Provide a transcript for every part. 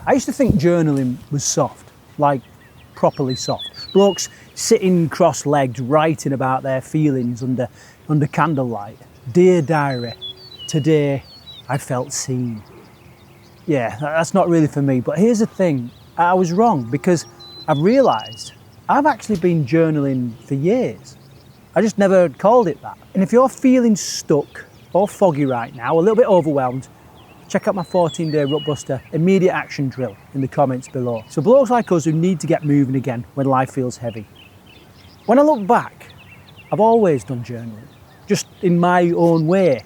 I used to think journaling was soft, like properly soft. Blokes sitting cross-legged, writing about their feelings under candlelight. Dear diary, today I felt seen. Yeah, that's not really for me, but here's the thing, I was wrong because I've realised I've actually been journaling for years. I just never called it that. And if you're feeling stuck or foggy right now, a little bit overwhelmed, check out my 14-day Rutbuster immediate action drill in the comments below. So blokes like us who need to get moving again when life feels heavy. When I look back, I've always done journaling, just in my own way.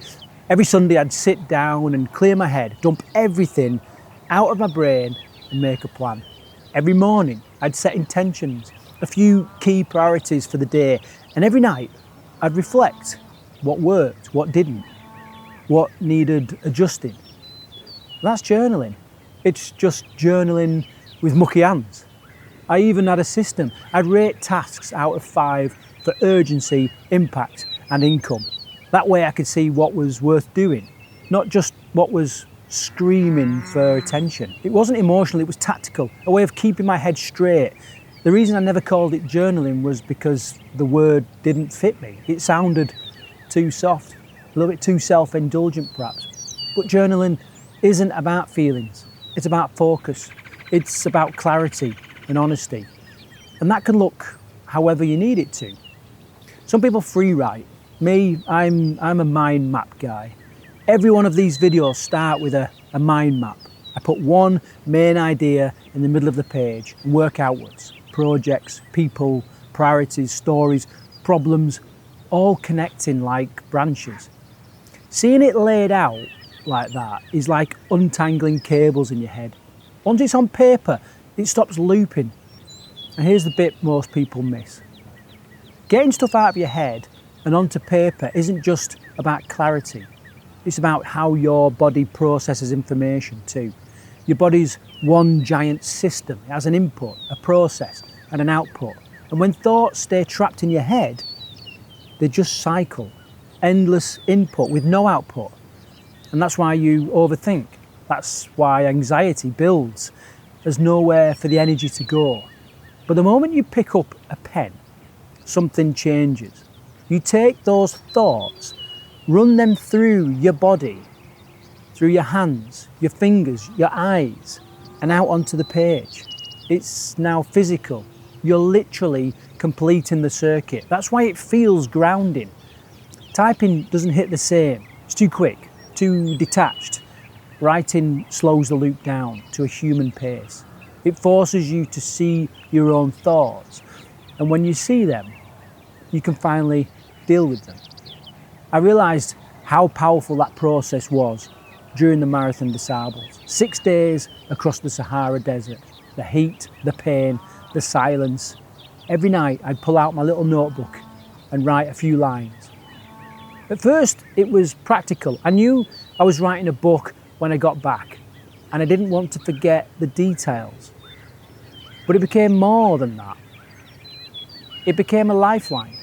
Every Sunday I'd sit down and clear my head, dump everything out of my brain and make a plan. Every morning I'd set intentions, a few key priorities for the day, and every night I'd reflect what worked, what didn't, what needed adjusting. That's journaling. It's just journaling with mucky hands. I even had a system. I'd rate tasks out of 5 for urgency, impact and income. That way I could see what was worth doing, not just what was screaming for attention. It wasn't emotional, it was tactical, a way of keeping my head straight. The reason I never called it journaling was because the word didn't fit me. It sounded too soft, a little bit too self-indulgent perhaps. But journaling isn't about feelings, it's about focus. It's about clarity and honesty. And that can look however you need it to. Some people free write. Me, I'm a mind map guy. Every one of these videos start with a mind map. I put one main idea in the middle of the page and work outwards. Projects, people, priorities, stories, problems, all connecting like branches. Seeing it laid out like that is like untangling cables in your head. Once it's on paper, it stops looping. And here's the bit most people miss. Getting stuff out of your head and onto paper isn't just about clarity. It's about how your body processes information too. Your body's one giant system. It has an input, a process, and an output. And when thoughts stay trapped in your head, they just cycle. Endless input with no output. And that's why you overthink. That's why anxiety builds. There's nowhere for the energy to go. But the moment you pick up a pen, something changes. You take those thoughts, run them through your body, through your hands, your fingers, your eyes, and out onto the page. It's now physical. You're literally completing the circuit. That's why it feels grounding. Typing doesn't hit the same. It's too quick, too detached. Writing slows the loop down to a human pace. It forces you to see your own thoughts. And when you see them, you can finally deal with them. I realised how powerful that process was during the Marathon des Sables. 6 days across the Sahara Desert. The heat, the pain, the silence. Every night I'd pull out my little notebook and write a few lines. At first it was practical. I knew I was writing a book when I got back and I didn't want to forget the details. But it became more than that. It became a lifeline.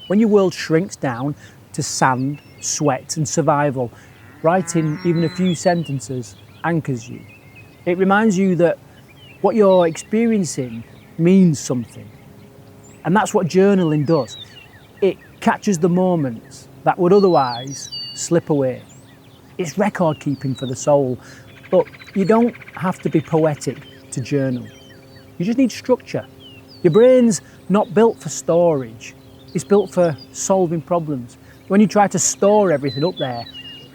When your world shrinks down to sand, sweat and survival, writing even a few sentences anchors you. It reminds you that what you're experiencing means something. And that's what journaling does. It catches the moments that would otherwise slip away. It's record keeping for the soul, but you don't have to be poetic to journal. You just need structure. Your brain's not built for storage. It's built for solving problems. When you try to store everything up there,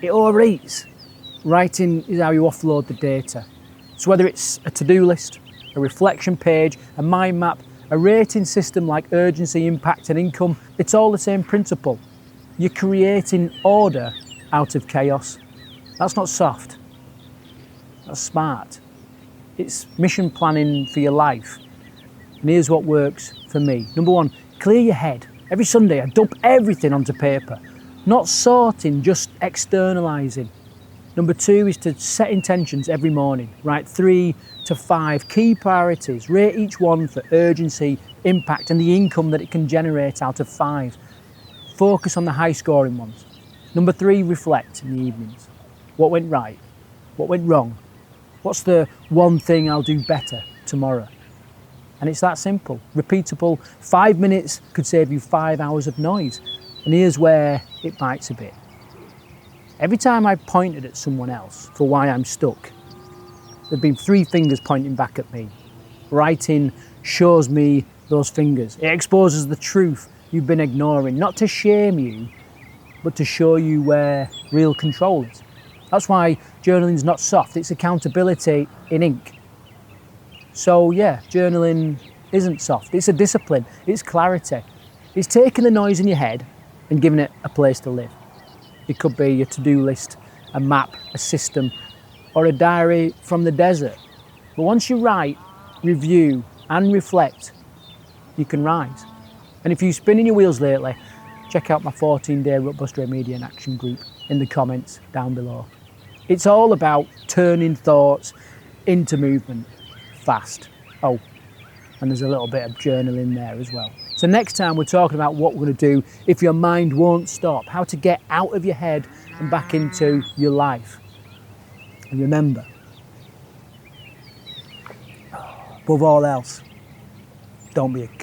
it overeats. Writing is how you offload the data. So whether it's a to-do list, a reflection page, a mind map, a rating system like urgency, impact and income, it's all the same principle. You're creating order out of chaos. That's not soft. That's smart. It's mission planning for your life. And here's what works for me. Number 1, clear your head. Every Sunday I dump everything onto paper. Not sorting, just externalising. Number 2 is to set intentions every morning. Write 3 to 5 key priorities. Rate each one for urgency, impact and the income that it can generate out of 5. Focus on the high scoring ones. Number 3, reflect in the evenings. What went right? What went wrong? What's the one thing I'll do better tomorrow? And it's that simple, repeatable. 5 minutes could save you 5 hours of noise. And here's where it bites a bit. Every time I pointed at someone else for why I'm stuck, there've been 3 fingers pointing back at me. Writing shows me those fingers. It exposes the truth you've been ignoring, not to shame you, but to show you where real control is. That's why journaling's not soft, it's accountability in ink. So yeah, journaling isn't soft, it's a discipline, it's clarity. It's taking the noise in your head and giving it a place to live. It could be a to-do list, a map, a system, or a diary from the desert. But once you write, review, and reflect, you can rise. And if you're spinning your wheels lately, check out my 14-day Rutbuster Media and Action group in the comments down below. It's all about turning thoughts into movement fast. Oh, and there's a little bit of journaling there as well. So next time we're talking about what we're going to do if your mind won't stop, how to get out of your head and back into your life. And remember, above all else, don't be a